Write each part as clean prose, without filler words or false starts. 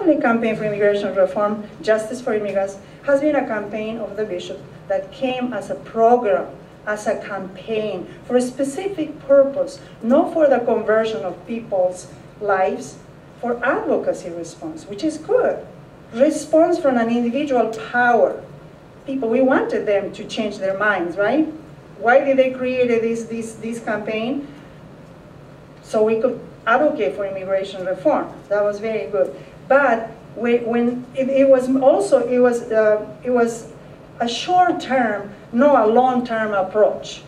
Catholic campaign for immigration reform, Justice for Immigrants, has been a campaign of the bishop that came as a program, as a campaign for a specific purpose, not for the conversion of people's lives, for advocacy response, which is good. Response from an individual power. People, we wanted them to change their minds, right? Why did they create this campaign? So we could advocate for immigration reform. That was very good. But when it was a short-term, not a long-term approach.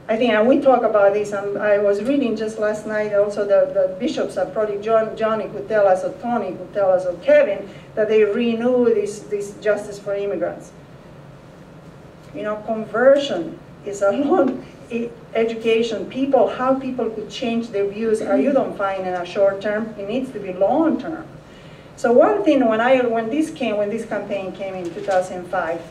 I think, and we talk about this, and I was reading just last night also the bishops, probably Johnny could tell us, or Tony could tell us, or Kevin, that they renew this Justice for Immigrants. You know, conversion is a long education. How people could change their views, you don't find in a short term, it needs to be long term. So one thing, when this campaign came in 2005,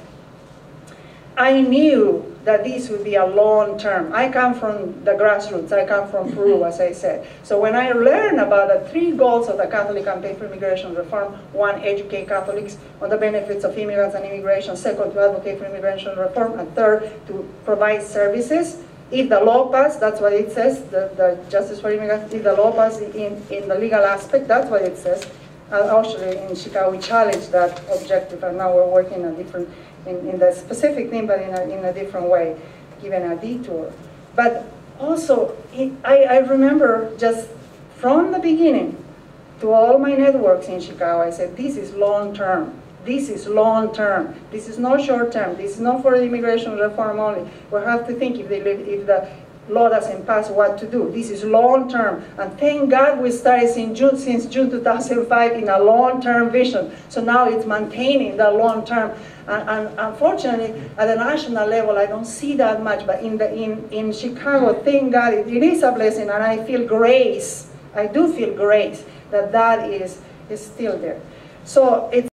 I knew that this would be a long term. I come from the grassroots, I come from Peru, as I said. So when I learned about the 3 goals of the Catholic Campaign for Immigration Reform, 1, educate Catholics on the benefits of immigrants and immigration, 2nd, to advocate for immigration reform, and 3rd, to provide services. If the law passed, that's what it says, the Justice for Immigrants, if the law passed in the legal aspect, that's what it says. Actually, in Chicago, we challenged that objective, and now we're working on different, in the specific thing, but in a different way, given a detour. But also, I remember just from the beginning to all my networks in Chicago, I said, this is long term. This is long term. This is not short term. This is not for immigration reform only. We have to think if the law doesn't pass, what to do. This is long term. And thank God we started since June 2005 in a long term vision. So now it's maintaining the long term. And unfortunately, at the national level, I don't see that much. But in Chicago, thank God, it is a blessing. And I feel grace. I do feel grace that is still there. So it's